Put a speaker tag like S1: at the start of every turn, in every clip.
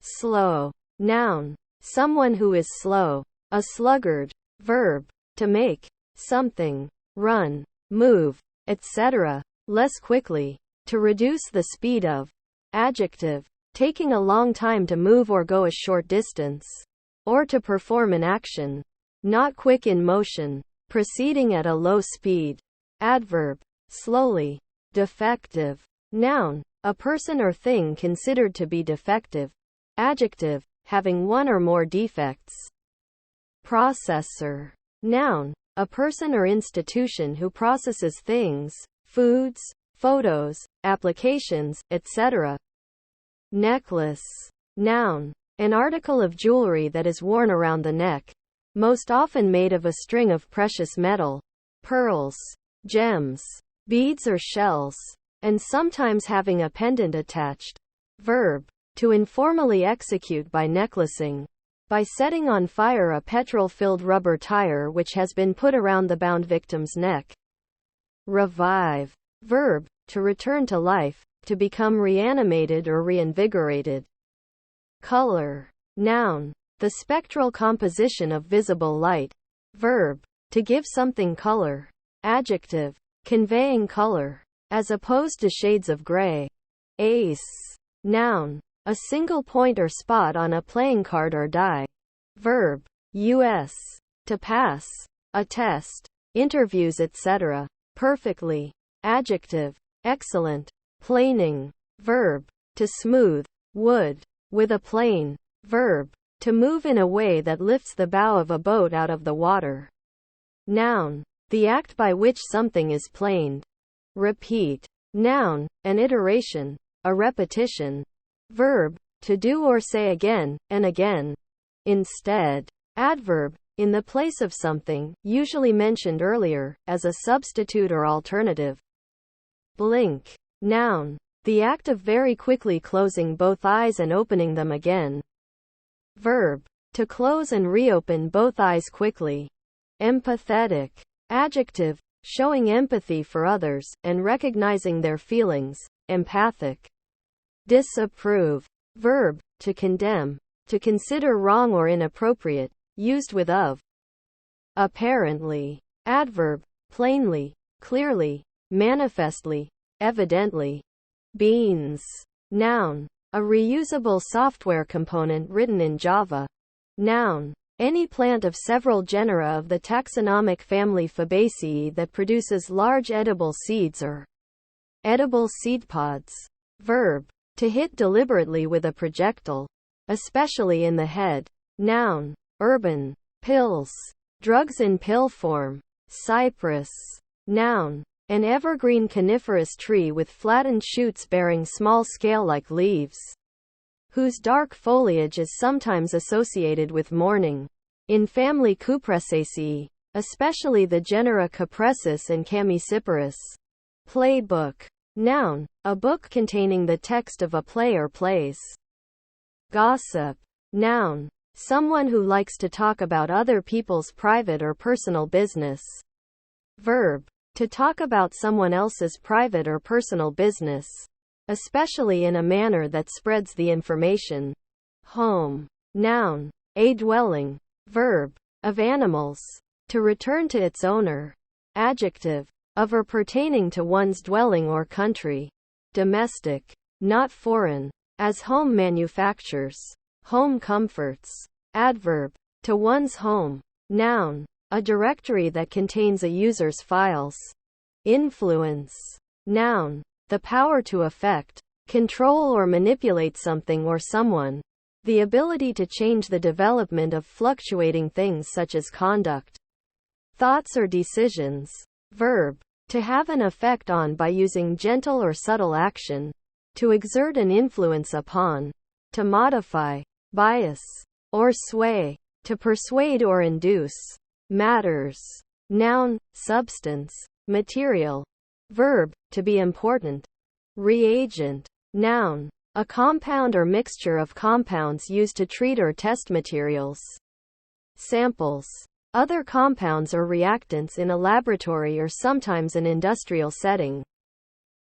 S1: Slow. Noun. Someone who is slow. A sluggard. Verb. To make something run, move, etc. less quickly. To reduce the speed of. Adjective. Taking a long time to move or go a short distance. Or to perform an action. Not quick in motion. Proceeding at a low speed. Adverb. Slowly. Defective. Noun. A person or thing considered to be defective. Adjective. Having one or more defects. Processor. Noun. A person or institution who processes things, foods, photos, applications, etc. Necklace. Noun. An article of jewelry that is worn around the neck, most often made of a string of precious metal, pearls, gems, beads or shells, and sometimes having a pendant attached. Verb. To informally execute by necklacing. By setting on fire a petrol-filled rubber tire which has been put around the bound victim's neck. Revive. Verb. To return to life, to become reanimated or reinvigorated. Color. Noun. The spectral composition of visible light. Verb. To give something color. Adjective. Conveying color. As opposed to shades of gray. Ace. Noun. A single point or spot on a playing card or die. Verb. Us. To pass. A test. Interviews etc. Perfectly. Adjective. Excellent. Planing. Verb. To smooth. Wood. With a plane. Verb. To move in a way that lifts the bow of a boat out of the water. Noun. The act by which something is planed. Repeat. Noun. An iteration. A repetition. Verb. To do or say again, and again. Instead. Adverb. In the place of something, usually mentioned earlier, as a substitute or alternative. Blink. Noun. The act of very quickly closing both eyes and opening them again. Verb. To close and reopen both eyes quickly. Empathetic. Adjective. Showing empathy for others, and recognizing their feelings. Empathic. Disapprove. Verb. To condemn. To consider wrong or inappropriate. Used with of. Apparently. Adverb. Plainly. Clearly. Manifestly. Evidently. Beans. Noun. A reusable software component written in Java. Noun. Any plant of several genera of the taxonomic family Fabaceae that produces large edible seeds or edible seed pods. Verb. To hit deliberately with a projectile, especially in the head. Noun. Urban. Pills. Drugs in pill form. Cypress. Noun. An evergreen coniferous tree with flattened shoots bearing small scale-like leaves, whose dark foliage is sometimes associated with mourning. In family Cupressaceae, especially the genera Cupressus and Chamaecyparis. Playbook. Noun. A book containing the text of a play or plays. Gossip. Noun. Someone who likes to talk about other people's private or personal business. Verb. To talk about someone else's private or personal business, especially in a manner that spreads the information. Home. Noun. A dwelling. Verb. Of animals. To return to its owner. Adjective. Of or pertaining to one's dwelling or country. Domestic. Not foreign. As home manufactures. Home comforts. Adverb. To one's home. Noun. A directory that contains a user's files. Influence. Noun. The power to affect, control or manipulate something or someone. The ability to change the development of fluctuating things such as conduct, thoughts or decisions. Verb. To have an effect on by using gentle or subtle action. To exert an influence upon. To modify, bias, or sway. To persuade or induce. Matters. Noun. Substance. Material. Verb. To be important. Reagent. Noun. A compound or mixture of compounds used to treat or test materials. Samples. Other compounds or reactants in a laboratory or sometimes an industrial setting.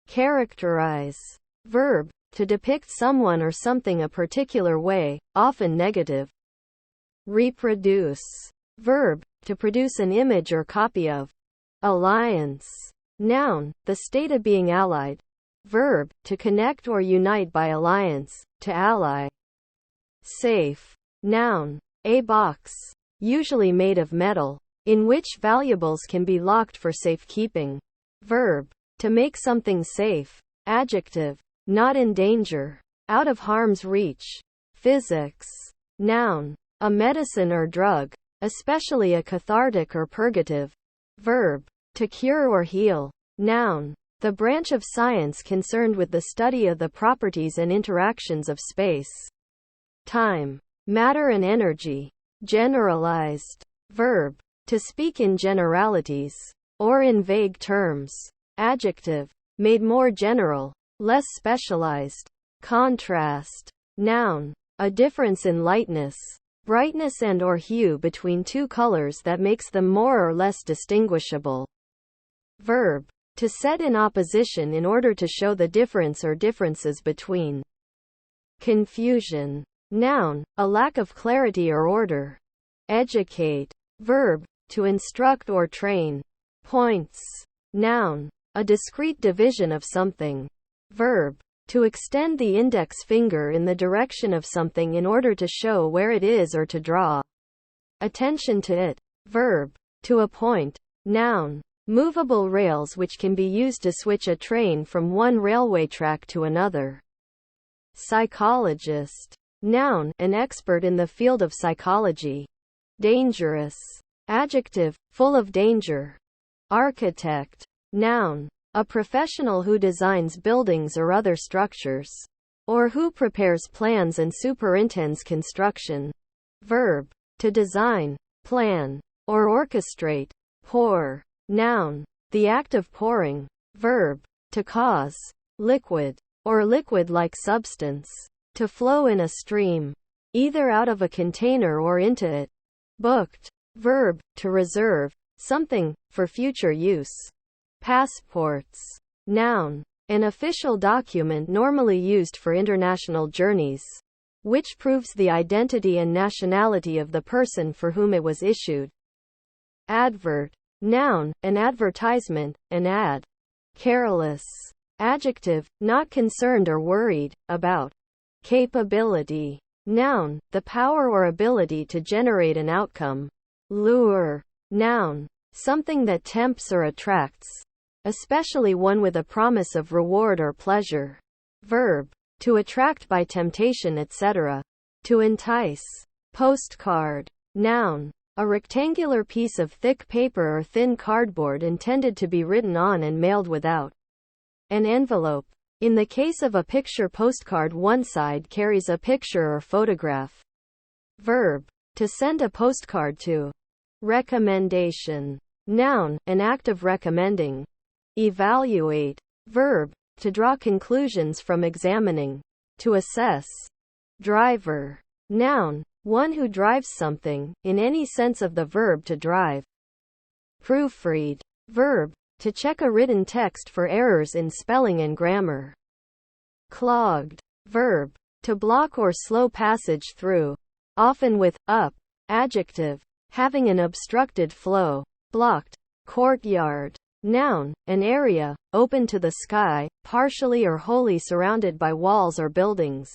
S1: Characterize. Verb. to depict someone or something a particular way, often negative. Reproduce. Verb, to produce an image or copy of. Alliance. Noun, the state of being allied. Verb, to connect or unite by alliance, to ally. Safe. Noun, a box, usually made of metal, in which valuables can be locked for safekeeping. Verb, to make something safe. Adjective, not in danger, out of harm's reach. Physics. Noun, a medicine or drug, especially a cathartic or purgative. Verb, to cure or heal. Noun, the branch of science concerned with the study of the properties and interactions of space, time, matter and energy. Generalized. Verb, to speak in generalities, or in vague terms. Adjective, made more general, less specialized. Contrast. Noun, a difference in lightness, brightness and or hue between two colors that makes them more or less distinguishable. Verb, to set in opposition in order to show the difference or differences between. Confusion. Noun, a lack of clarity or order. Educate. Verb, to instruct or train. Points. Noun, a discrete division of something. Verb, to extend the index finger in the direction of something in order to show where it is or to draw attention to it. Verb, to appoint. Noun, movable rails which can be used to switch a train from one railway track to another. Psychologist. Noun, an expert in the field of psychology. Dangerous. Adjective, full of danger. Architect. Noun, a professional who designs buildings or other structures, or who prepares plans and superintends construction. Verb, to design, plan, or orchestrate. Pour. Noun, the act of pouring. Verb, to cause, liquid, or liquid-like substance, to flow in a stream, either out of a container or into it. Booked. Verb, to reserve something for future use. Passports. Noun, an official document normally used for international journeys, which proves the identity and nationality of the person for whom it was issued. Advert. Noun, an advertisement, an ad. Careless. Adjective, not concerned or worried about. Capability. Noun, the power or ability to generate an outcome. Lure. Noun, something that tempts or attracts, especially one with a promise of reward or pleasure. Verb, to attract by temptation, etc. To entice. Postcard. Noun, a rectangular piece of thick paper or thin cardboard intended to be written on and mailed without an envelope. In the case of a picture postcard, one side carries a picture or photograph. Verb, to send a postcard to. Recommendation. Noun, an act of recommending. Evaluate. Verb, to draw conclusions from examining. To assess. Driver. Noun, one who drives something, in any sense of the verb to drive. Proofread. Verb, to check a written text for errors in spelling and grammar. Clogged. Verb, to block or slow passage through, often with up. Adjective, having an obstructed flow. Blocked. Courtyard. Noun, an area, open to the sky, partially or wholly surrounded by walls or buildings.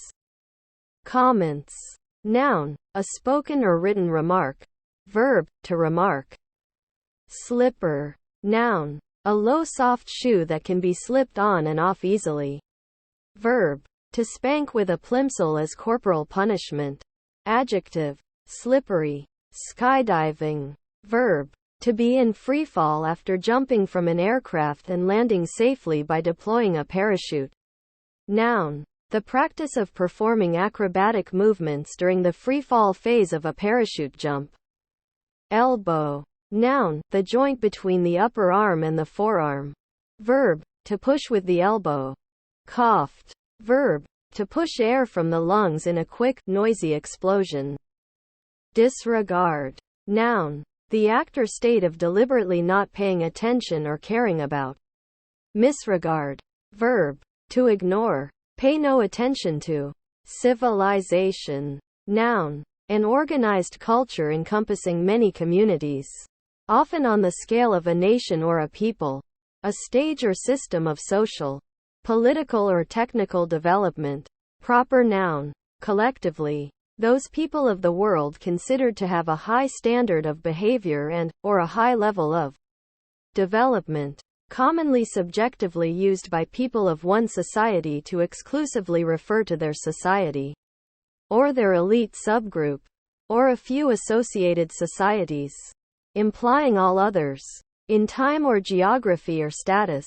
S1: Comments. Noun, a spoken or written remark. Verb, to remark. Slipper. Noun, a low soft shoe that can be slipped on and off easily. Verb, to spank with a plimsoll as corporal punishment. Adjective, slippery. Skydiving. Verb, to be in freefall after jumping from an aircraft and landing safely by deploying a parachute. Noun, the practice of performing acrobatic movements during the freefall phase of a parachute jump. Elbow. Noun, the joint between the upper arm and the forearm. Verb, to push with the elbow. Coughed. Verb, to push air from the lungs in a quick, noisy explosion. Disregard. Noun, the act or state of deliberately not paying attention or caring about. Misregard. Verb, to ignore. Pay no attention to. Civilization. Noun. An organized culture encompassing many communities, often on the scale of a nation or a people. A stage or system of social, political or technical development. Proper noun. Collectively, those people of the world considered to have a high standard of behavior and, or a high level of development. Commonly subjectively used by people of one society to exclusively refer to their society, or their elite subgroup, or a few associated societies, implying all others, in time or geography or status,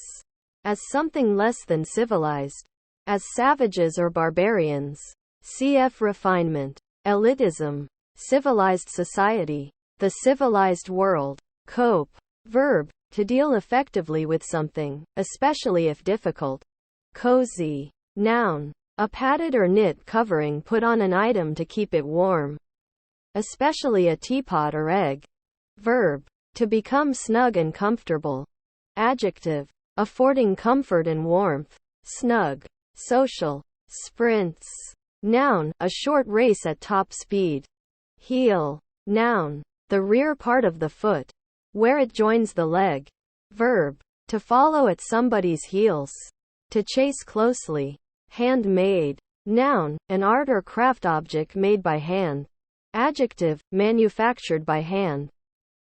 S1: as something less than civilized, as savages or barbarians. Cf. Refinement. Elitism. Civilized society. The civilized world. Cope. Verb. To deal effectively with something, especially if difficult. Cozy. Noun. A padded or knit covering put on an item to keep it warm, especially a teapot or egg. Verb. To become snug and comfortable. Adjective. Affording comfort and warmth. Snug. Social. Sprints. Noun. A short race at top speed. Heel. Noun. The rear part of the foot, where it joins the leg. Verb. To follow at somebody's heels. To chase closely. Handmade. Noun. An art or craft object made by hand. Adjective. Manufactured by hand.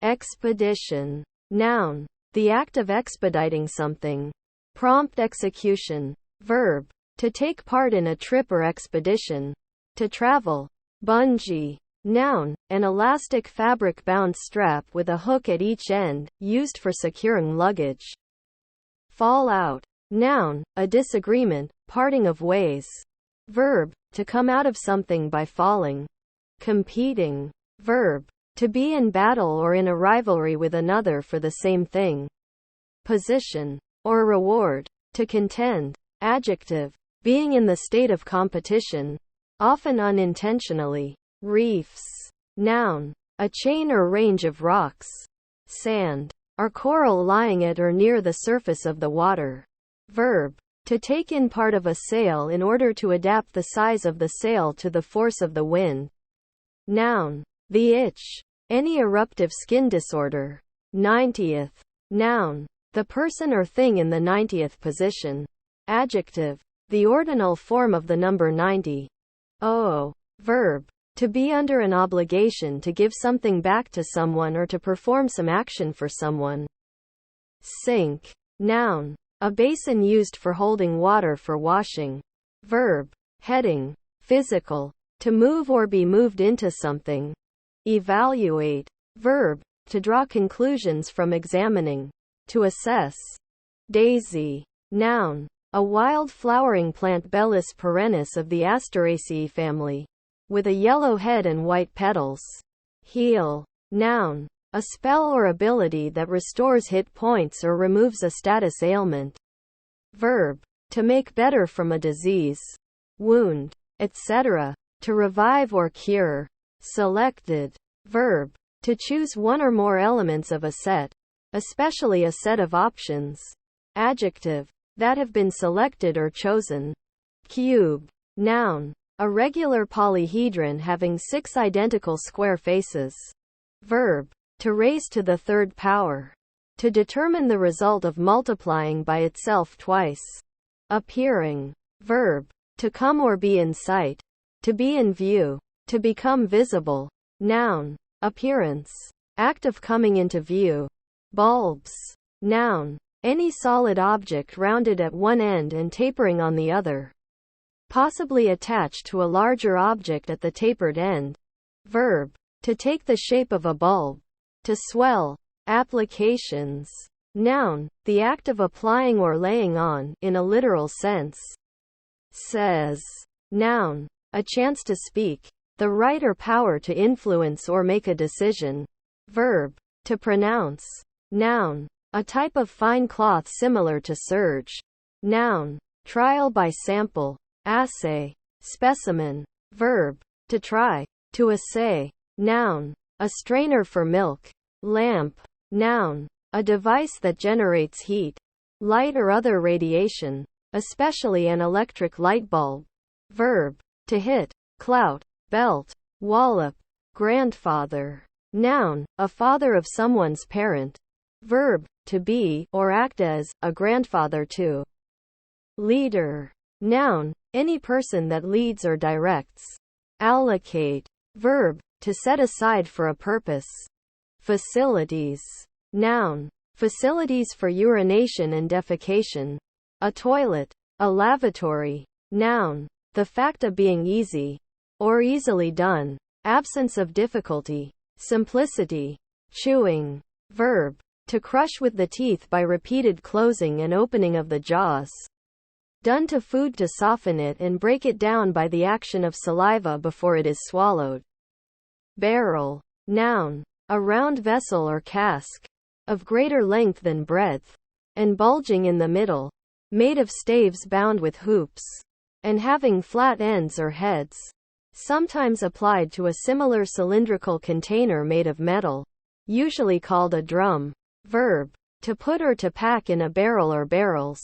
S1: Expedition. Noun. The act of expediting something. Prompt execution. Verb. To take part in a trip or expedition. To travel. Bungee. Noun. An elastic fabric-bound strap with a hook at each end, used for securing luggage. Fall out. Noun. A disagreement, parting of ways. Verb. To come out of something by falling. Competing. Verb. To be in battle or in a rivalry with another for the same thing. Position. Or reward. To contend. Adjective. Being in the state of competition, often unintentionally. Reefs. Noun. A chain or range of rocks. Sand. Or coral lying at or near the surface of the water. Verb. To take in part of a sail in order to adapt the size of the sail to the force of the wind. Noun. The itch. Any eruptive skin disorder. 90th. Noun. The person or thing in the 90th position. Adjective. The ordinal form of the number 90. Verb. To be under an obligation to give something back to someone or to perform some action for someone. Sink. Noun. A basin used for holding water for washing. Verb. Heading. Physical. To move or be moved into something. Evaluate. Verb. To draw conclusions from examining. To assess. Daisy. Noun. A wild flowering plant Bellis perennis of the Asteraceae family, with a yellow head and white petals. Heal. Noun. A spell or ability that restores hit points or removes a status ailment. Verb. To make better from a disease, wound, etc. To revive or cure. Selected. Verb. To choose one or more elements of a set, especially a set of options. Adjective. That have been selected or chosen. Cube. Noun. A regular polyhedron having 6 identical square faces. Verb. To raise to the third power. To determine the result of multiplying by itself twice. Appearing. Verb. To come or be in sight. To be in view. To become visible. Noun. Appearance. Act of coming into view. Bulbs. Noun. Any solid object rounded at one end and tapering on the other. Possibly attached to a larger object at the tapered end. Verb. To take the shape of a bulb. To swell. Applications. Noun. The act of applying or laying on, in a literal sense. Says. Noun. A chance to speak. The right or power to influence or make a decision. Verb. To pronounce. Noun. A type of fine cloth similar to serge. Noun. Trial by sample. Assay. Specimen. Verb. To try. To assay. Noun. A strainer for milk. Lamp. Noun. A device that generates heat, light or other radiation. especially an electric light bulb. Verb, to hit, clout, belt, wallop, grandfather. Noun, a father of someone's parent. Verb, to be, or act as, a grandfather to. Leader. Noun, any person that leads or directs. Allocate. Verb, to set aside for a purpose. Facilities. Noun, facilities for urination and defecation. A toilet. A lavatory. Noun, the fact of being easy, or easily done. Absence of difficulty. Simplicity. Chewing. Verb, to crush with the teeth by repeated closing and opening of the jaws. Done to food to soften it and break it down by the action of saliva before it is swallowed. Barrel. Noun, a round vessel or cask, of greater length than breadth, and bulging in the middle, made of staves bound with hoops, and having flat ends or heads, sometimes applied to a similar cylindrical container made of metal, usually called a drum. Verb, to put or to pack in a barrel or barrels.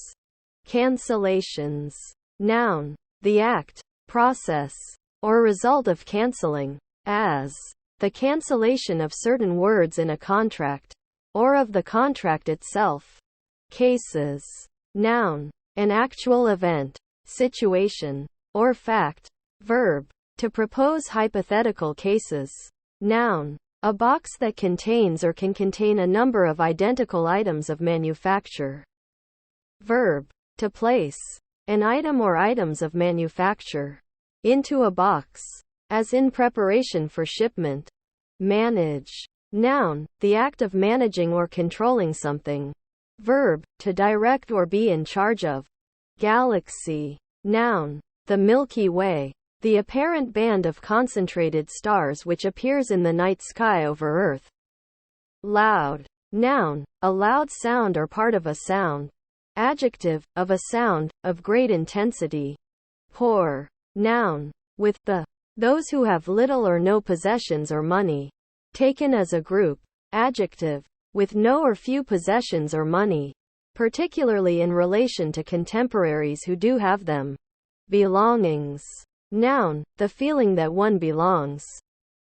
S1: Cancellations. Noun, the act, process, or result of canceling, as the cancellation of certain words in a contract, or of the contract itself. Cases. Noun, an actual event, situation, or fact. Verb, to propose hypothetical cases. Noun, a box that contains or can contain a number of identical items of manufacture. Verb, to place an item or items of manufacture into a box, as in preparation for shipment. Manage. Noun, the act of managing or controlling something. Verb, to direct or be in charge of. Galaxy. Noun, the Milky Way, the apparent band of concentrated stars which appears in the night sky over Earth. Loud. Noun, a loud sound or part of a sound. Adjective, of a sound, of great intensity. Poor. Noun, with the, those who have little or no possessions or money. Taken as a group. Adjective, with no or few possessions or money, particularly in relation to contemporaries who do have them. Belongings. Noun, the feeling that one belongs.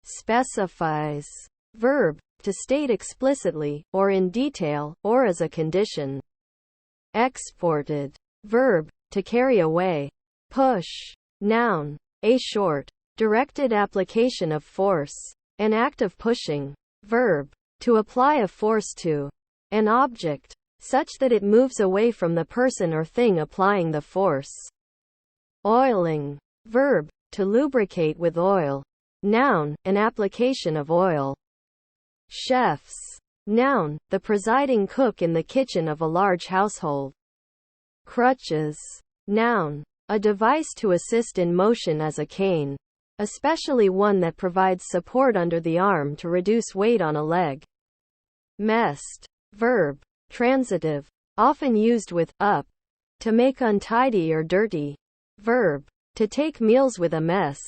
S1: Specifies. Verb, to state explicitly, or in detail, or as a condition. Exported. Verb, to carry away. Push. Noun, a short, directed application of force, an act of pushing. Verb, to apply a force to an object, such that it moves away from the person or thing applying the force. Oiling. Verb, to lubricate with oil. Noun, an application of oil. Chefs. Noun, the presiding cook in the kitchen of a large household. Crutches. Noun, a device to assist in motion as a cane, especially one that provides support under the arm to reduce weight on a leg. Messed. Verb, transitive, often used with up, to make untidy or dirty. Verb, to take meals with a mess.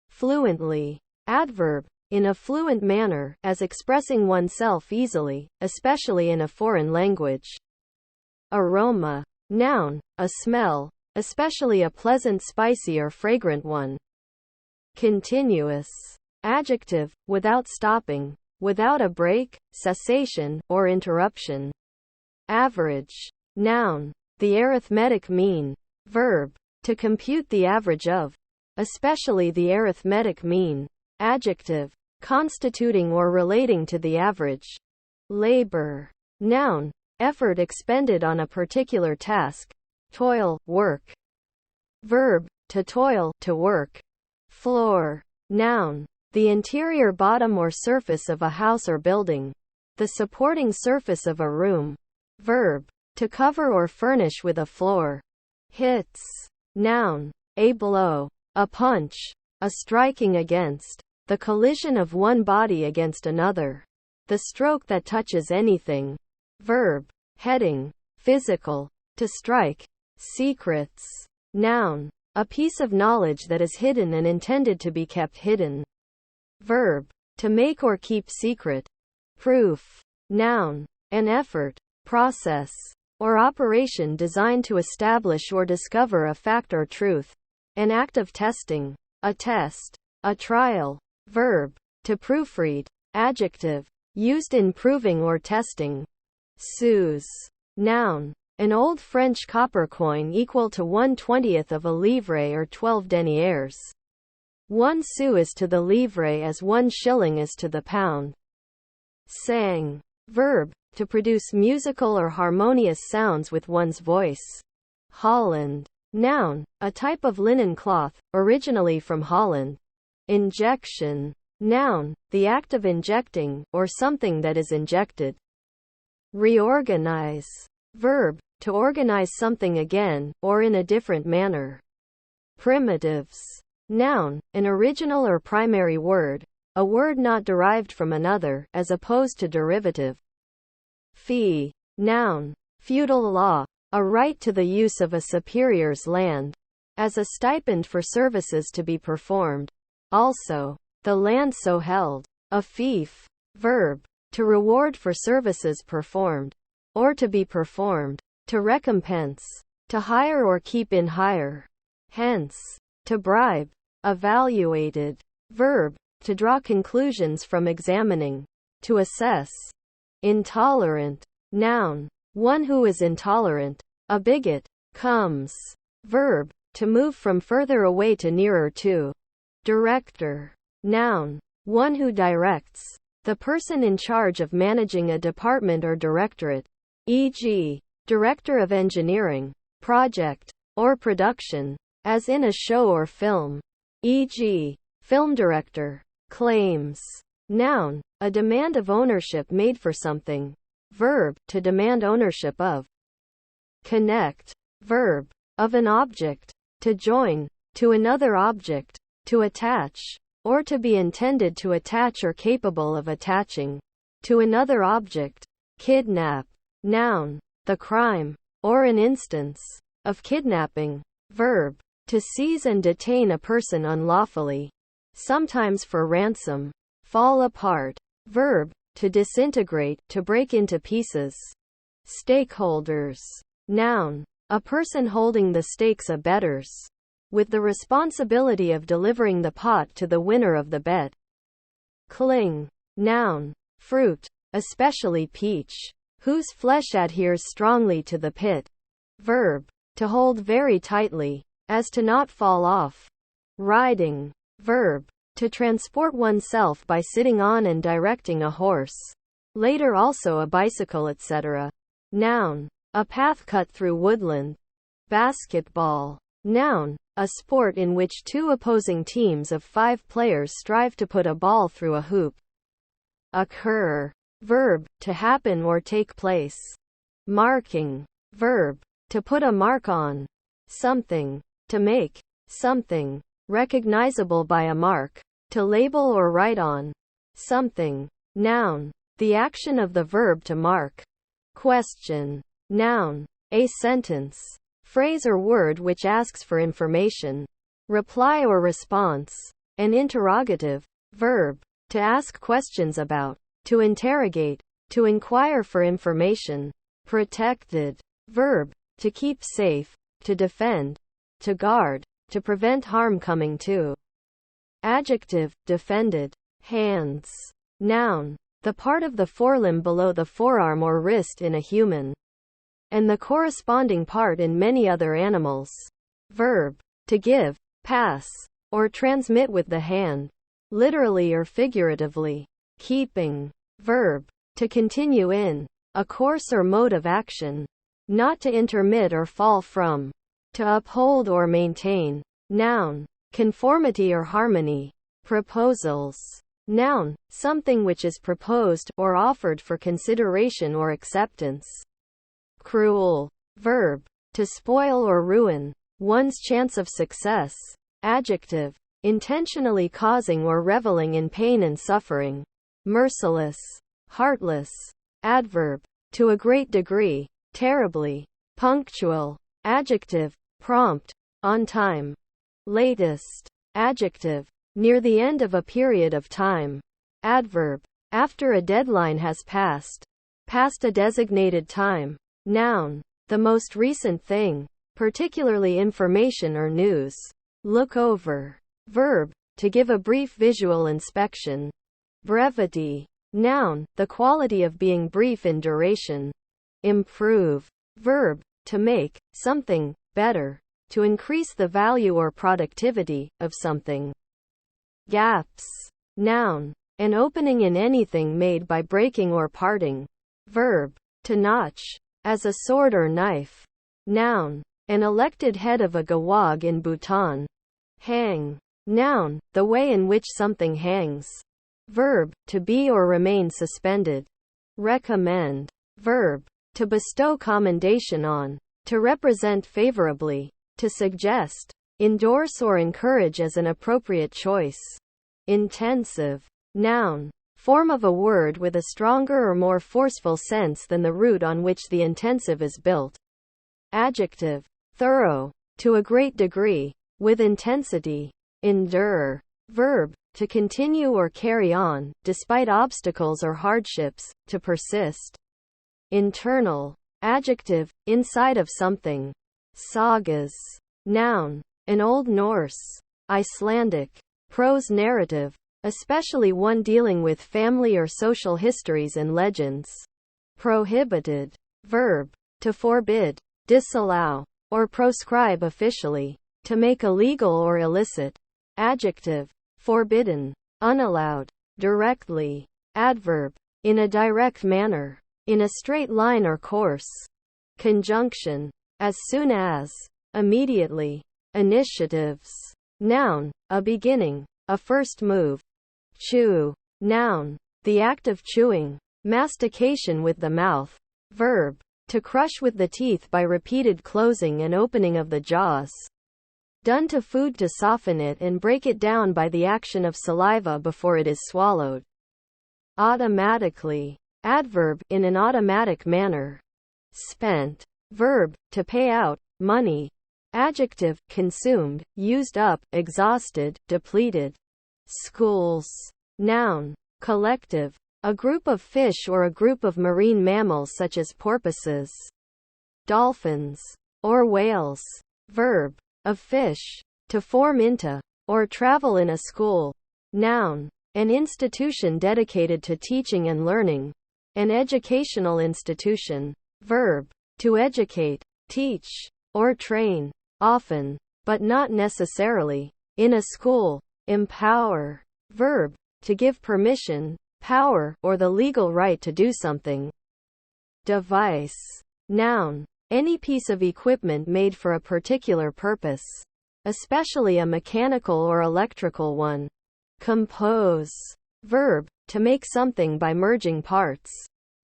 S1: Fluently. Adverb, in a fluent manner, as expressing oneself easily, especially in a foreign language. Aroma. Noun, a smell, especially a pleasant, spicy or fragrant one. Continuous. Adjective, without stopping, without a break, cessation, or interruption. Average. Noun, the arithmetic mean. Verb, to compute the average of, especially the arithmetic mean. Adjective, constituting or relating to the average. Labor. Noun, effort expended on a particular task. Toil, work. Verb, to toil, to work. Floor. Noun, the interior bottom or surface of a house or building. The supporting surface of a room. Verb, to cover or furnish with a floor. Hits. Noun, a blow, a punch, a striking against, the collision of one body against another. The stroke that touches anything. Verb, heading, physical, to strike. Secrets. Noun, a piece of knowledge that is hidden and intended to be kept hidden. Verb, to make or keep secret. Proof. Noun, an effort, process, or operation designed to establish or discover a fact or truth. An act of testing. A test. A trial. Verb. To proofread. Adjective. Used in proving or testing. Sous. Noun. An old French copper coin equal to 1/20th of a livre or 12 deniers. 1 sou is to the livre as 1 shilling is to the pound. Sang. Verb. To produce musical or harmonious sounds with one's voice. Holland. Noun. A type of linen cloth, originally from Holland. Injection. Noun. The act of injecting, or something that is injected. Reorganize. Verb. To organize something again, or in a different manner. Primitives. Noun. An original or primary word, a word not derived from another, as opposed to derivative. Fee. Noun. Feudal law. A right to the use of a superior's land, as a stipend for services to be performed. Also, the land so held. A fief. Verb. To reward for services performed, or to be performed. To recompense. To hire or keep in hire. Hence, to bribe. Evaluated. Verb. To draw conclusions from examining. To assess. Intolerant. Noun. One who is intolerant. A bigot. Comes. Verb. To move from further away to nearer to. Director. Noun. One who directs. The person in charge of managing a department or directorate. E.g., director of engineering, project, or production, as in a show or film. E.g., film director. Claims. Noun. A demand of ownership made for something. Verb. To demand ownership of. Connect. Verb. Of an object. To join. To another object. To attach. Or to be intended to attach or capable of attaching. To another object. Kidnap. Noun. The crime, or an instance, of kidnapping. Verb. To seize and detain a person unlawfully. Sometimes for ransom. Fall apart. Verb. To disintegrate, to break into pieces. Stakeholders. Noun. A person holding the stakes of bettors, with the responsibility of delivering the pot to the winner of the bet. Cling. Noun. Fruit, especially peach, whose flesh adheres strongly to the pit. Verb. To hold very tightly, as to not fall off. Riding. Verb. To transport oneself by sitting on and directing a horse. Later also a bicycle, etc. Noun. A path cut through woodland. Basketball. Noun. A sport in which two opposing teams of 5 players strive to put a ball through a hoop. Occur. Verb. To happen or take place. Marking. Verb. To put a mark on something. To make something recognizable by a mark. To label or write on something. Noun. The action of the verb to mark. Question. Noun. A sentence, phrase or word which asks for information, reply or response. An interrogative. Verb. To ask questions about. To interrogate. To inquire for information. Protected. Verb. To keep safe. To defend. To guard. To prevent harm coming to. Adjective. Defended. Hands. Noun. The part of the forelimb below the forearm or wrist in a human, and the corresponding part in many other animals. Verb. To give, pass, or transmit with the hand, literally or figuratively. Keeping. Verb. To continue in a course or mode of action, not to intermit or fall from. To uphold or maintain. Noun. Conformity or harmony. Proposals. Noun. Something which is proposed, or offered for consideration or acceptance. Cruel. Verb. To spoil or ruin one's chance of success. Adjective. Intentionally causing or reveling in pain and suffering. Merciless. Heartless. Adverb. To a great degree. Terribly. Punctual. Adjective. Prompt. On time. Latest. Adjective. Near the end of a period of time. Adverb. After a deadline has passed. Past a designated time. Noun. The most recent thing, particularly information or news. Look over. Verb. To give a brief visual inspection. Brevity. Noun. The quality of being brief in duration. Improve. Verb. To make something better. To increase the value or productivity of something. Gaps. Noun. An opening in anything made by breaking or parting. Verb. To notch. As a sword or knife. Noun. An elected head of a gawag in Bhutan. Hang. Noun. The way in which something hangs. Verb. To be or remain suspended. Recommend. Verb. To bestow commendation on. To represent favorably. To suggest. Endorse or encourage as an appropriate choice. Intensive. Noun. Form of a word with a stronger or more forceful sense than the root on which the intensive is built. Adjective. Thorough. To a great degree. With intensity. Endure. Verb. To continue or carry on, despite obstacles or hardships, to persist. Internal. Adjective. Inside of something. Sagas. Noun. An Old Norse, Icelandic, prose narrative, especially one dealing with family or social histories and legends. Prohibited. Verb. To forbid, disallow, or proscribe officially. To make illegal or illicit. Adjective. Forbidden, unallowed, directly. Adverb. In a direct manner. In a straight line or course. Conjunction. As soon as. Immediately. Initiatives. Noun. A beginning. A first move. Chew. Noun. The act of chewing. Mastication with the mouth. Verb. To crush with the teeth by repeated closing and opening of the jaws. Done to food to soften it and break it down by the action of saliva before it is swallowed. Automatically. Adverb. In an automatic manner. Spent. Verb. To pay out, money. Adjective. Consumed, used up, exhausted, depleted. Schools. Noun. Collective. A group of fish or a group of marine mammals such as porpoises. Dolphins. Or whales. Verb. Of fish. To form into, or travel in a school. Noun. An institution dedicated to teaching and learning. An educational institution. Verb. To educate, teach, or train. Often, but not necessarily, in a school. Empower. Verb. To give permission, power, or the legal right to do something. Device. Noun. Any piece of equipment made for a particular purpose. Especially a mechanical or electrical one. Compose. Verb. To make something by merging parts.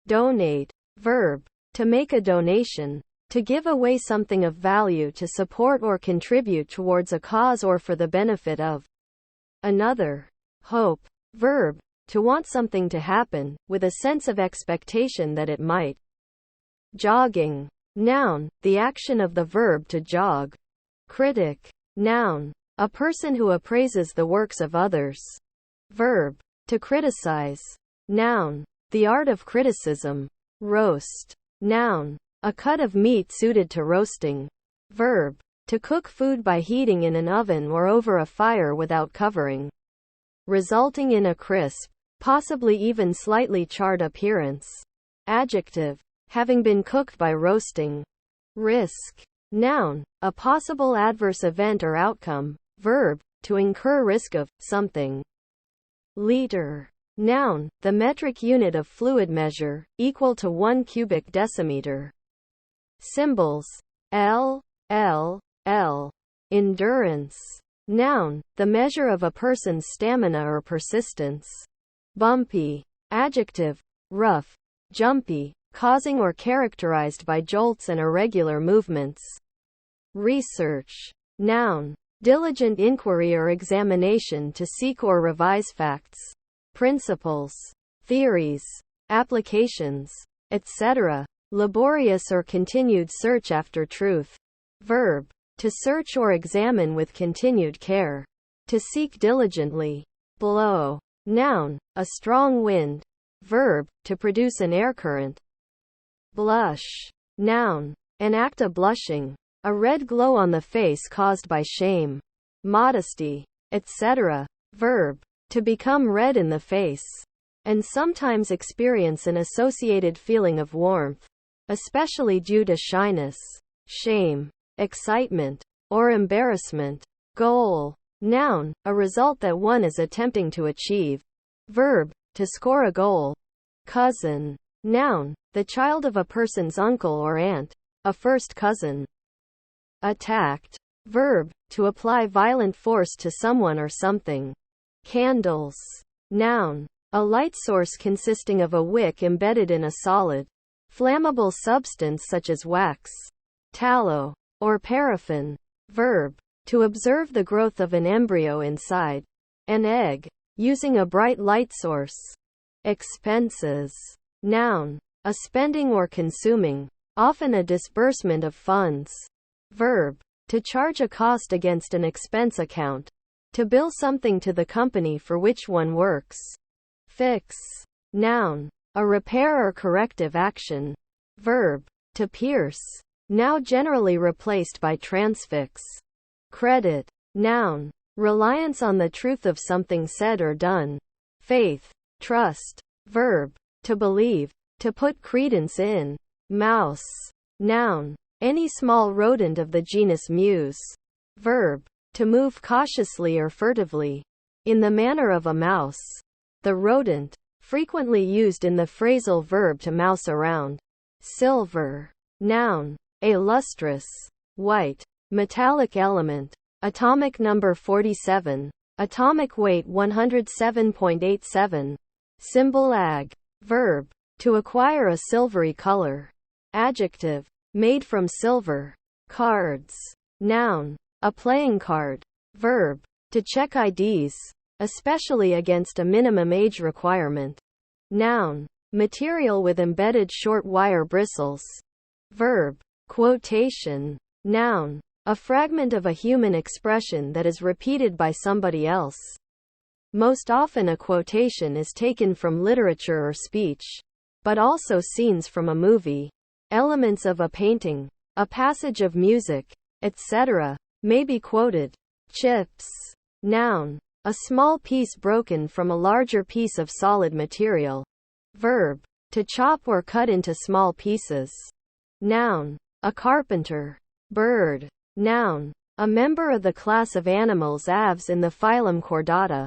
S1: Donate. Verb. To make a donation. To give away something of value to support or contribute towards a cause or for the benefit of another. Hope. Verb. To want something to happen, with a sense of expectation that it might. Jogging. Noun. The action of the verb to jog. Critic. Noun. A person who appraises the works of others. Verb. To criticize. Noun. The art of criticism. Roast. Noun. A cut of meat suited to roasting. Verb. To cook food by heating in an oven or over a fire without covering. Resulting in a crisp, possibly even slightly charred appearance. Adjective. Having been cooked by roasting. Risk. Noun. A possible adverse event or outcome. Verb. To incur risk of something. Liter. Noun. The metric unit of fluid measure, equal to 1 cubic decimeter. Symbols. L. Endurance. Noun. The measure of a person's stamina or persistence. Bumpy. Adjective. Rough. Jumpy. Causing or characterized by jolts and irregular movements. Research. Noun. Diligent inquiry or examination to seek or revise facts. Principles. Theories. Applications. Etc. Laborious or continued search after truth. Verb. To search or examine with continued care. To seek diligently. Blow. Noun. A strong wind. Verb. To produce an air current. Blush. Noun. An act of blushing. A red glow on the face caused by shame, modesty, etc. Verb. To become red in the face. And sometimes experience an associated feeling of warmth, especially due to shyness, shame, excitement, or embarrassment. Goal. Noun. A result that one is attempting to achieve. Verb. To score a goal. Cousin. Noun. The child of a person's uncle or aunt, a first cousin. Attacked. Verb. To apply violent force to someone or something. Candles. Noun. A light source consisting of a wick embedded in a solid, flammable substance such as wax, tallow, or paraffin. Verb. To observe the growth of an embryo inside an egg, using a bright light source. Expenses. Noun. A spending or consuming, often a disbursement of funds. Verb. To charge a cost against an expense account. To bill something to the company for which one works. Fix. Noun. A repair or corrective action. Verb. To pierce. Now generally replaced by transfix. Credit. Noun. Reliance on the truth of something said or done. Faith. Trust. Verb. To believe. To put credence in. Mouse. Noun. Any small rodent of the genus Mus. Verb. To move cautiously or furtively. In the manner of a mouse. The rodent. Frequently used in the phrasal verb to mouse around. Silver. Noun. A lustrous, white, metallic element. Atomic number 47. Atomic weight 107.87. Symbol Ag. Verb. To acquire a silvery color. Adjective. Made from silver. Cards. Noun. A playing card. Verb. To check IDs, especially against a minimum age requirement. Noun. Material with embedded short wire bristles. Verb. Quotation. Noun. A fragment of a human expression that is repeated by somebody else. Most often a quotation is taken from literature or speech, but also scenes from a movie, elements of a painting, a passage of music, etc. may be quoted. Chips. Noun. A small piece broken from a larger piece of solid material. Verb. To chop or cut into small pieces. Noun. A carpenter. Bird. Noun. A member of the class of animals aves in the phylum Chordata.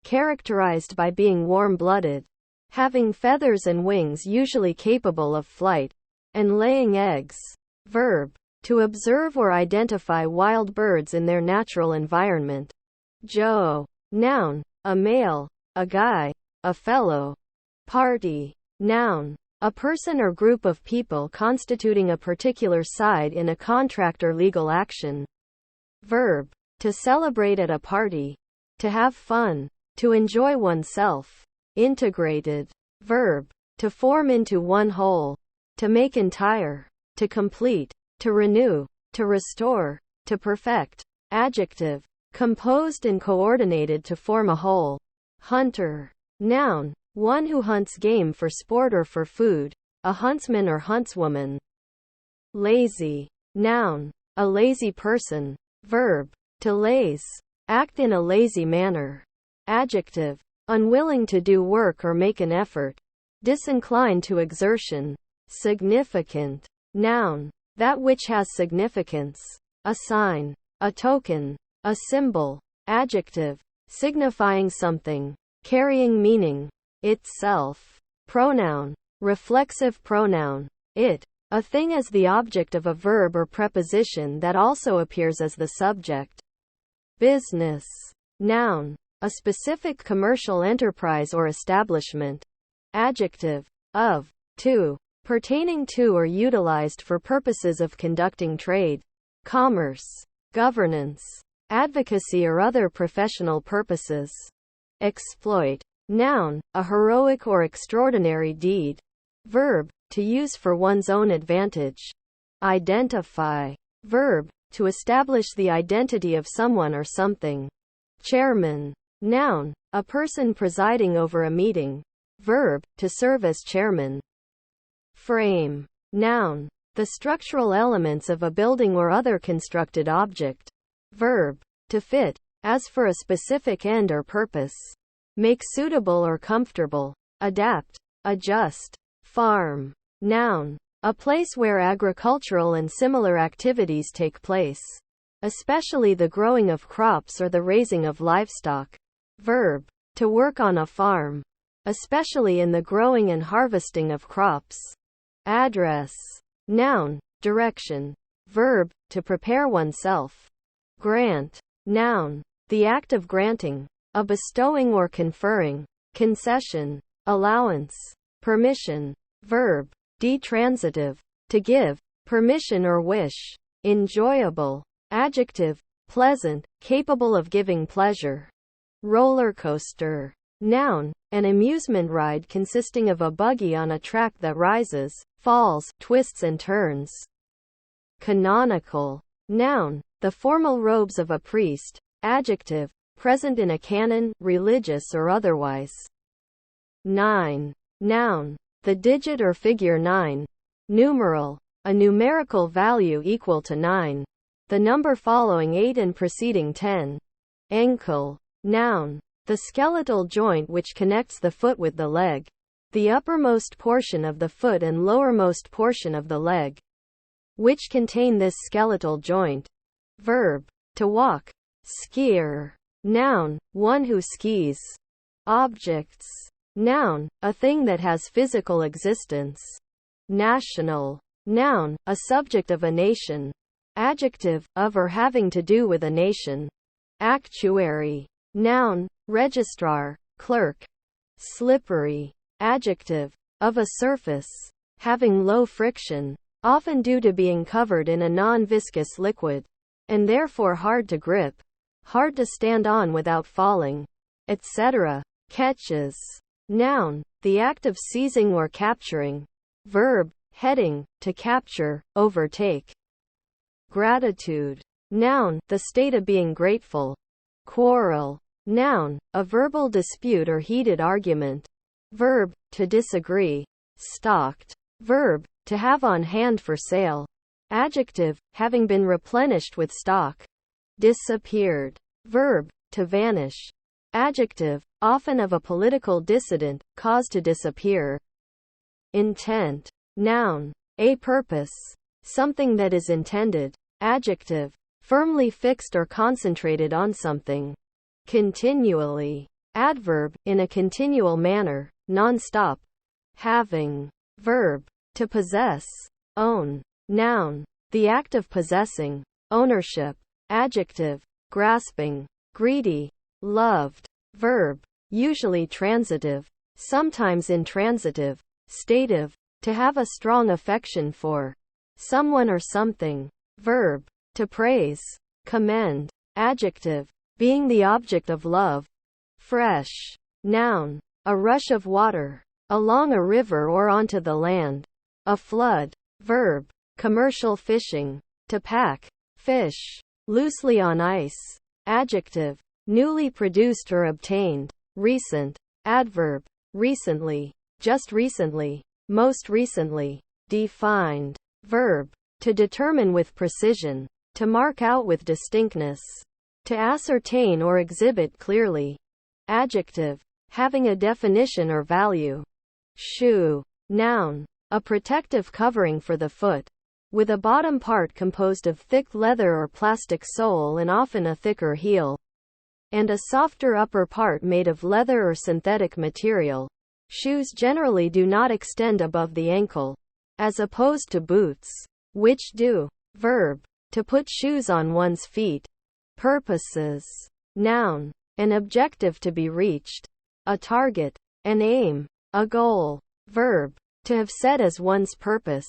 S1: Characterized by being warm-blooded, having feathers and wings usually capable of flight, and laying eggs. Verb. To observe or identify wild birds in their natural environment. Joe. Noun. A male, a guy, a fellow. Party. Noun. A person or group of people constituting a particular side in a contract or legal action. Verb. To celebrate at a party. To have fun. To enjoy oneself. Integrated. Verb. To form into one whole. To make entire. To complete. To renew. To restore. To perfect. Adjective. Composed and coordinated to form a whole. Hunter. Noun. One who hunts game for sport or for food. A huntsman or huntswoman. Lazy. Noun. A lazy person. Verb. To laze. Act in a lazy manner. Adjective. Unwilling to do work or make an effort. Disinclined to exertion. Significant. Noun. That which has significance. A sign. A token. A symbol. Adjective. Signifying something. Carrying meaning. Itself. Pronoun. Reflexive pronoun. It. A thing as the object of a verb or preposition that also appears as the subject. Business. Noun. A specific commercial enterprise or establishment. Adjective. Of. To. Pertaining to or utilized for purposes of conducting trade, commerce, governance, advocacy or other professional purposes. Exploit. Noun. A heroic or extraordinary deed. Verb. To use for one's own advantage. Identify. Verb. To establish the identity of someone or something. Chairman. Noun. A person presiding over a meeting. Verb. To serve as chairman. Frame. Noun. the structural elements of a building or other constructed object. Verb, to fit, as for a specific end or purpose. Make suitable or comfortable. Adapt, adjust. Farm. Noun, a place where agricultural and similar activities take place, especially the growing of crops or the raising of livestock. Verb, to work on a farm, especially in the growing and harvesting of crops. Address. Noun, direction. Verb, to prepare oneself. Grant. Noun, the act of granting, a bestowing or conferring. Concession, allowance. Permission. Verb, detransitive, to give, permission or wish. Enjoyable. Adjective, pleasant, capable of giving pleasure. Roller coaster. Noun, an amusement ride consisting of a buggy on a track that rises, falls, twists and turns. Canonical. Noun, the formal robes of a priest. Adjective, present in a canon, religious or otherwise. 9. Noun, the digit or figure 9. Numeral, a numerical value equal to 9. The number following 8 and preceding 10. Ankle. Noun, the skeletal joint which connects the foot with the leg. The uppermost portion of the foot and lowermost portion of the leg, which contain this skeletal joint. Verb, to walk. Skier. Noun, one who skis. Objects. Noun, a thing that has physical existence. National. Noun, a subject of a nation. Adjective, of or having to do with a nation. Actuary. Noun, registrar, clerk. Slippery. Adjective, of a surface having low friction, often due to being covered in a non-viscous liquid, and therefore hard to grip, hard to stand on without falling, etc. Catches. Noun, the act of seizing or capturing. Verb, heading, to capture, overtake. Gratitude. Noun, the state of being grateful. Quarrel. Noun, a verbal dispute or heated argument. Verb, to disagree. Stocked. Verb, to have on hand for sale. Adjective, having been replenished with stock. Disappeared. Verb, to vanish. Adjective, often of a political dissident, caused to disappear. Intent. Noun, a purpose. Something that is intended. Adjective, firmly fixed or concentrated on something. Continually. Adverb, in a continual manner, non-stop. Having. Verb, to possess. Own. Noun, the act of possessing. Ownership. Adjective, grasping. Greedy. Loved. Verb, usually transitive, sometimes intransitive. Stative, to have a strong affection for someone or something. Verb, to praise. Commend. Adjective, being the object of love. Fresh. Noun, a rush of water, along a river or onto the land. A flood. Verb, commercial fishing. To pack fish loosely on ice. Adjective, newly produced or obtained. Recent. Adverb, recently, just recently, most recently. Defined. Verb, to determine with precision, to mark out with distinctness, to ascertain or exhibit clearly. Adjective, having a definition or value. Shoe. Noun, a protective covering for the foot, with a bottom part composed of thick leather or plastic sole and often a thicker heel, and a softer upper part made of leather or synthetic material. Shoes generally do not extend above the ankle, as opposed to boots, which do. Verb, to put shoes on one's feet. Purposes. Noun, an objective to be reached. A target. An aim. A goal. Verb, to have set as one's purpose.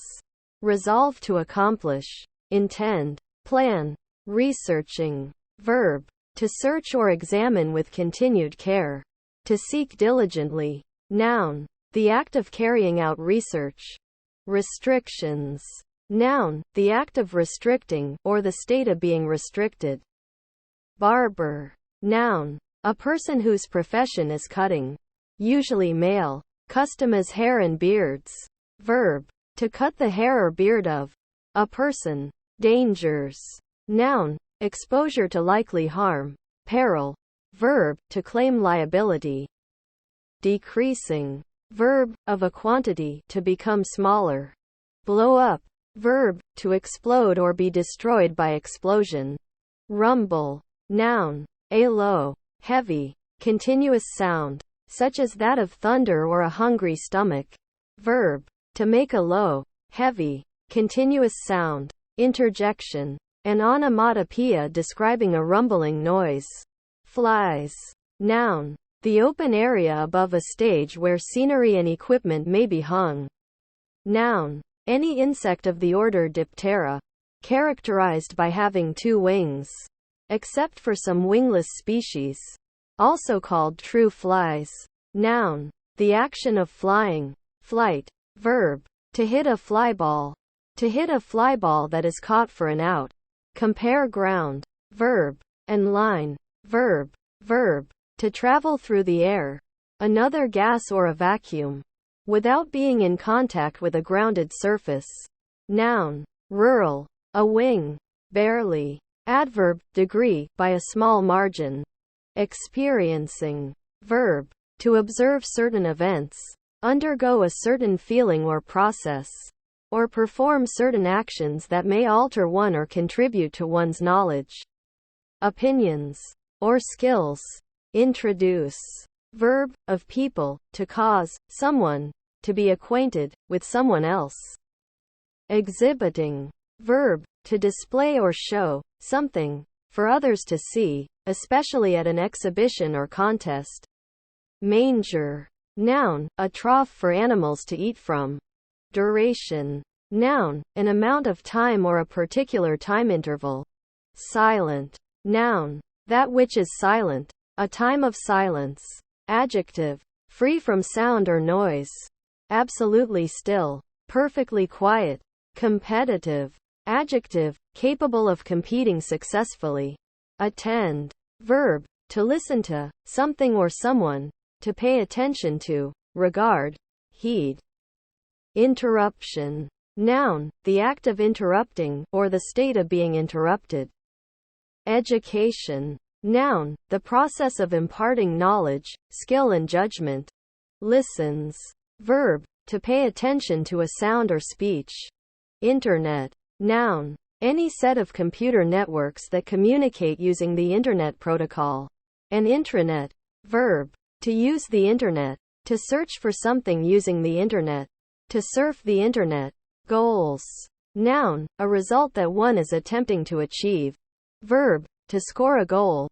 S1: Resolve to accomplish. Intend. Plan. Researching. Verb, to search or examine with continued care. To seek diligently. Noun, the act of carrying out research. Restrictions. Noun, the act of restricting, or the state of being restricted. Barber. Noun, a person whose profession is cutting. Usually male. Custom as hair and beards. Verb, to cut the hair or beard of. A person. Dangers. Noun. Exposure to likely harm, peril. Verb. To claim liability. Decreasing. Verb. Of a quantity, to become smaller. Blow up. Verb. To explode or be destroyed by explosion. Rumble. Noun. A low, heavy, continuous sound, such as that of thunder or a hungry stomach. Verb. To make a low, heavy, continuous sound. Interjection. An onomatopoeia describing a rumbling noise. Flies. Noun. The open area above a stage where scenery and equipment may be hung. Noun. Any insect of the order Diptera, characterized by having 2 wings, except for some wingless species, also called true flies. Noun. The action of flying, flight. Verb. To hit a fly ball. To hit a fly ball that is caught for an out. Compare ground. Verb. And line. Verb. Verb. To travel through the air, another gas or a vacuum, without being in contact with a grounded surface. Noun. Rural. A wing. Barely. Adverb. Degree, by a small margin. Experiencing. Verb. To observe certain events, undergo a certain feeling or process, or perform certain actions that may alter one or contribute to one's knowledge, opinions, or skills. Introduce. Verb. Of people, to cause someone to be acquainted with someone else. Exhibiting. Verb. To display or show something for others to see, especially at an exhibition or contest. Manger. Noun. A trough for animals to eat from. Duration. Noun. An amount of time or a particular time interval. Silent. Noun. That which is silent. A time of silence. Adjective. Free from sound or noise. Absolutely still. Perfectly quiet. Competitive. Adjective. Capable of competing successfully. Attend. Verb. To listen to something or someone. To pay attention to, regard, heed. Interruption. Noun. The act of interrupting, or the state of being interrupted. Education. Noun. The process of imparting knowledge, skill and judgment. Listens. Verb. To pay attention to a sound or speech. Internet. Noun. Any set of computer networks that communicate using the Internet protocol. An intranet. Verb. To use the Internet. To search for something using the Internet. To surf the Internet. Goals. Noun. A result that one is attempting to achieve. Verb. To score a goal.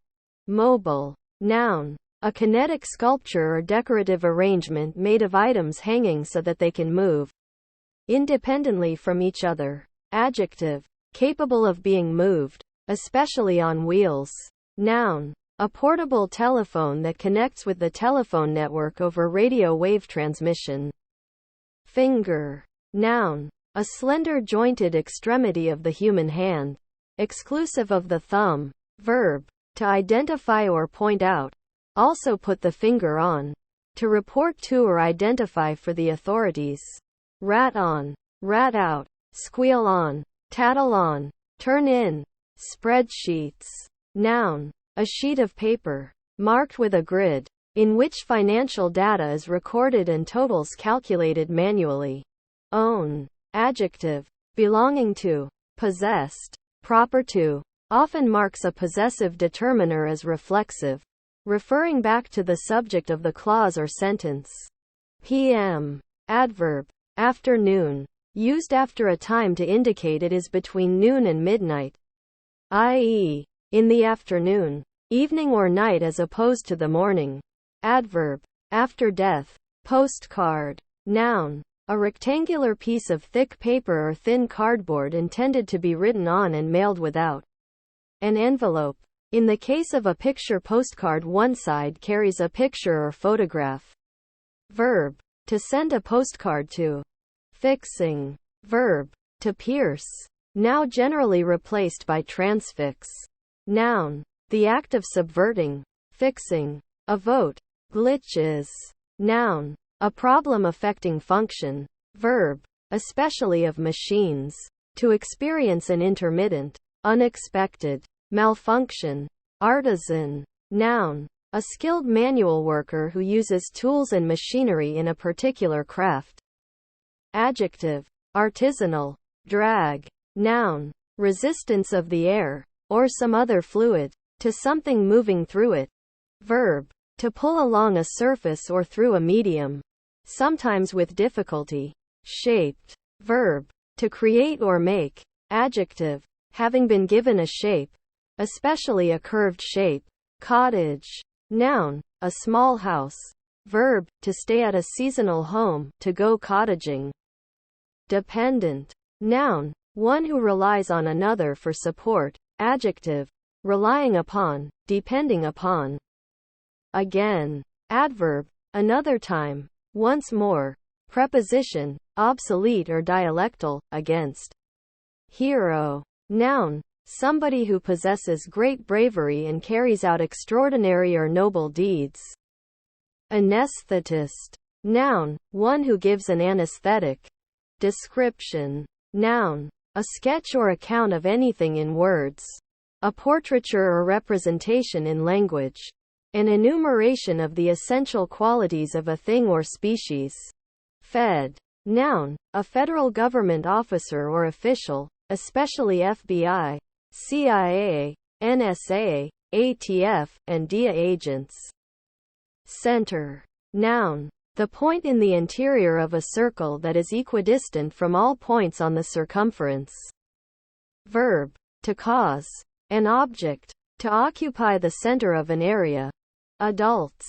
S1: Mobile. Noun. A kinetic sculpture or decorative arrangement made of items hanging so that they can move independently from each other. Adjective. Capable of being moved, especially on wheels. Noun. A portable telephone that connects with the telephone network over radio wave transmission. Finger. Noun. A slender jointed extremity of the human hand, exclusive of the thumb. Verb. To identify or point out. Also put the finger on. To report to or identify for the authorities. Rat on. Rat out. Squeal on. Tattle on. Turn in. Spreadsheets. Noun. A sheet of paper, marked with a grid, in which financial data is recorded and totals calculated manually. Own. Adjective. Belonging to. Possessed. Proper to. Often marks a possessive determiner as reflexive, referring back to the subject of the clause or sentence. PM. Adverb. Afternoon. Used after a time to indicate it is between noon and midnight, i.e., in the afternoon, evening or night as opposed to the morning. Adverb. After death. Postcard. Noun. A rectangular piece of thick paper or thin cardboard intended to be written on and mailed without an envelope. In the case of a picture postcard, one side carries a picture or photograph. Verb. To send a postcard to. Fixing. Verb. To pierce. Now generally replaced by transfix. Noun. The act of subverting, fixing, a vote. Glitches. Noun. A problem affecting function. Verb. Especially of machines. to experience an intermittent, unexpected malfunction. Artisan. Noun. A skilled manual worker who uses tools and machinery in a particular craft. Adjective. Artisanal. Drag. Noun. Resistance of the air, or some other fluid, to something moving through it. Verb. To pull along a surface or through a medium, sometimes with difficulty. Shaped. Verb. To create or make. Adjective. Having been given a shape, especially a curved shape. Cottage. Noun. A small house. Verb. To stay at a seasonal home, to go cottaging. Dependent. Noun. One who relies on another for support. Adjective. Relying upon, depending upon. Again. Adverb. Another time. Once more. Preposition. Obsolete or dialectal, against. Hero. Noun. Somebody who possesses great bravery and carries out extraordinary or noble deeds. Anesthetist. Noun. One who gives an anesthetic. Description. Noun. A sketch or account of anything in words. A portraiture or representation in language. An enumeration of the essential qualities of a thing or species. Fed. Noun. A federal government officer or official, especially FBI, CIA, NSA, ATF, and DIA agents. Center. Noun. The point in the interior of a circle that is equidistant from all points on the circumference. Verb. To cause. An object. To occupy the center of an area. Adults.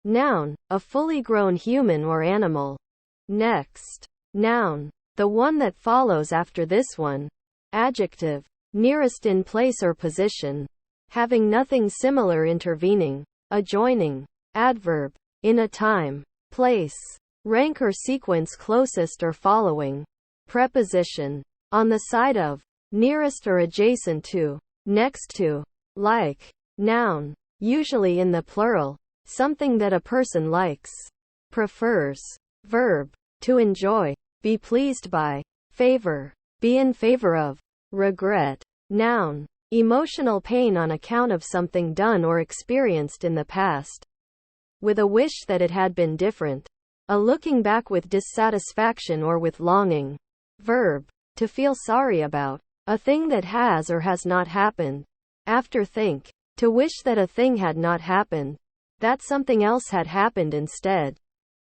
S1: Noun. A fully grown human or animal. Next. Noun. The one that follows after this one. Adjective. Nearest in place or position. Having nothing similar intervening. Adjoining. Adverb. In a time, place, rank or sequence closest or following. Preposition. On the side of. Nearest or adjacent to. Next to. Like. Noun. Usually in the plural. Something that a person likes. Prefers. Verb. To enjoy. Be pleased by. Favor. Be in favor of. Regret. Noun. Emotional pain on account of something done or experienced in the past. With a wish that it had been different. A looking back with dissatisfaction or with longing. Verb. To feel sorry about. A thing that has or has not happened. After think. To wish that a thing had not happened. That something else had happened instead.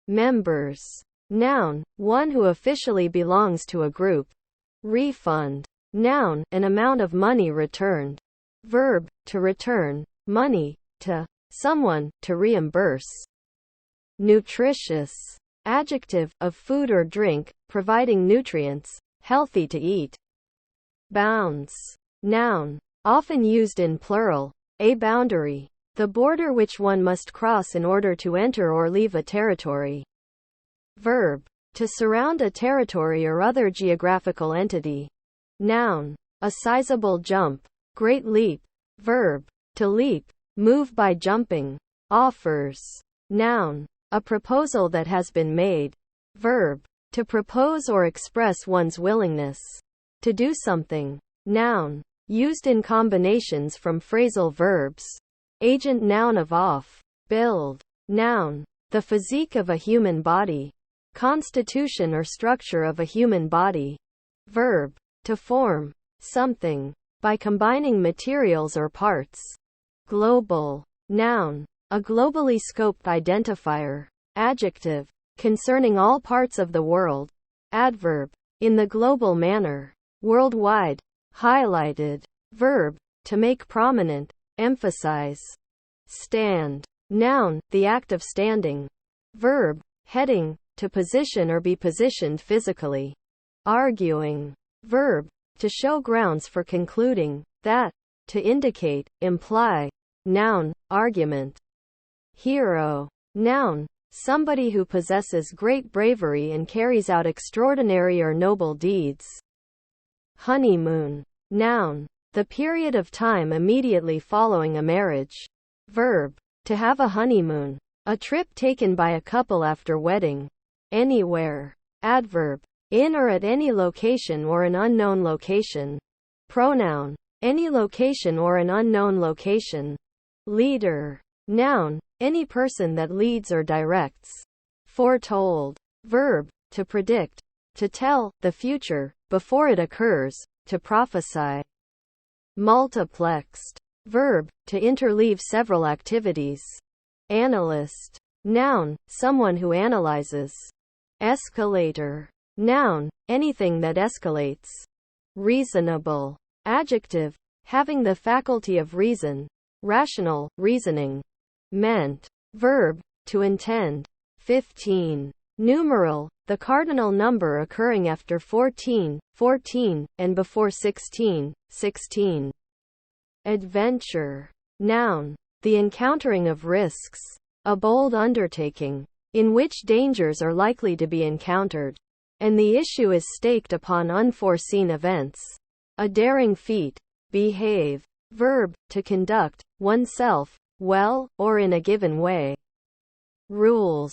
S1: Members. Noun. One who officially belongs to a group. Refund. Noun. An amount of money returned. Verb. To return. Money. To. Someone. To reimburse. Nutritious. Adjective. Of food or drink, providing nutrients. Healthy to eat. Bounds. Noun. Often used in plural. A boundary. The border which one must cross in order to enter or leave a territory. Verb. To surround a territory or other geographical entity. Noun. A sizable jump. Great leap. Verb. To leap. Move by jumping. Offers. Noun. A proposal that has been made. Verb. To propose or express one's willingness. To do something. Noun. Used in combinations from phrasal verbs. Agent noun of off. Build. Noun. The physique of a human body. Constitution or structure of a human body. Verb. To form something. By combining materials or parts. Global. Noun. A globally scoped identifier. Adjective. Concerning all parts of the world. Adverb. In the global manner. Worldwide. Highlighted. Verb. To make prominent. Emphasize. Stand. Noun. The act of standing. Verb. Heading. To position or be positioned physically. Arguing. Verb. To show grounds for concluding that. To indicate, imply. Noun. Argument. Hero. Noun. Somebody who possesses great bravery and carries out extraordinary or noble deeds. Honeymoon. Noun. The period of time immediately following a marriage. Verb. To have a honeymoon. A trip taken by a couple after wedding. Anywhere. Adverb. in or at any location or an unknown location. Pronoun, any location or an unknown location. Leader. Noun, any person that leads or directs. Foretold. Verb, to predict, to tell the future before it occurs, to prophesy. Multiplexed. Verb, to interleave several activities. Analyst. Noun, someone who analyzes. Escalator. Noun, anything that escalates. Reasonable. Adjective, having the faculty of reason, rational, reasoning. Meant. Verb, to intend. 15. Numeral, the cardinal number occurring after 14, 14, and before 16, 16. Adventure. Noun, the encountering of risks. A bold undertaking, in which dangers are likely to be encountered, and the issue is staked upon unforeseen events. A daring feat. Behave. Verb, to conduct oneself well, or in a given way. Rules.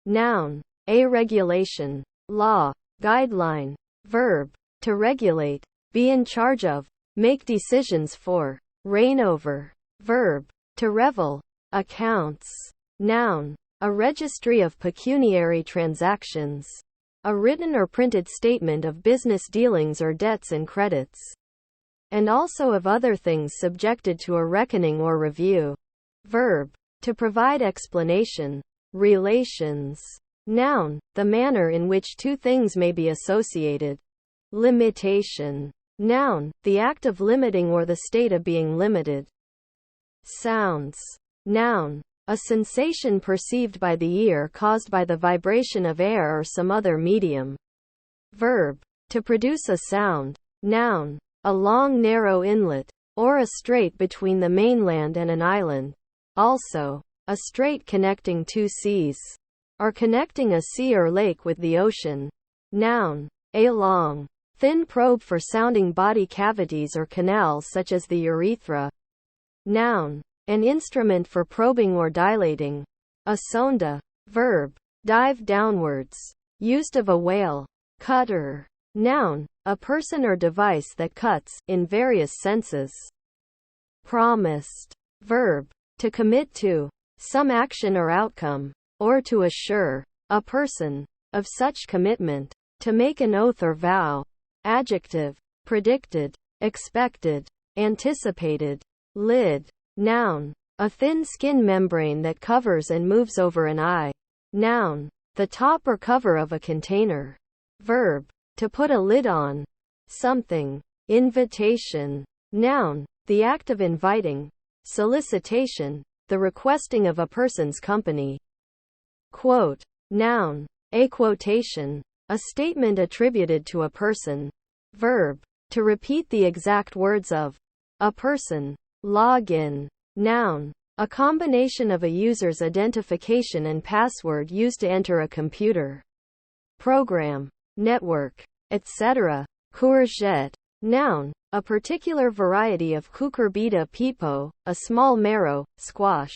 S1: Noun, a regulation, law, guideline. Verb, to regulate, be in charge of, make decisions for, reign over. Verb, to revel. Accounts. Noun, a registry of pecuniary transactions. A written or printed statement of business dealings or debts and credits. And also of other things subjected to a reckoning or review. Verb, to provide explanation. Relations. Noun, the manner in which two things may be associated. Limitation. Noun, the act of limiting or the state of being limited. Sounds. Noun, a sensation perceived by the ear caused by the vibration of air or some other medium. Verb, to produce a sound. Noun, a long narrow inlet, or a strait between the mainland and an island. Also, a strait connecting two seas, or connecting a sea or lake with the ocean. Noun, a long, thin probe for sounding body cavities or canals such as the urethra. Noun, an instrument for probing or dilating. A sonda. Verb, dive downwards. Used of a whale. Cutter. Noun, a person or device that cuts, in various senses. Promised. Verb, to commit to some action or outcome, or to assure a person of such commitment. To make an oath or vow. Adjective, predicted, expected, anticipated. Lid. Noun, a thin skin membrane that covers and moves over an eye. Noun, the top or cover of a container. Verb, to put a lid on something. Invitation. Noun, the act of inviting. Solicitation, the requesting of a person's company. Quote. Noun, a quotation, a statement attributed to a person. Verb, to repeat the exact words of a person. Login. Noun, a combination of a user's identification and password used to enter a computer, program, network, etc. Courgette. Noun, a particular variety of cucurbita pepo, a small marrow, squash.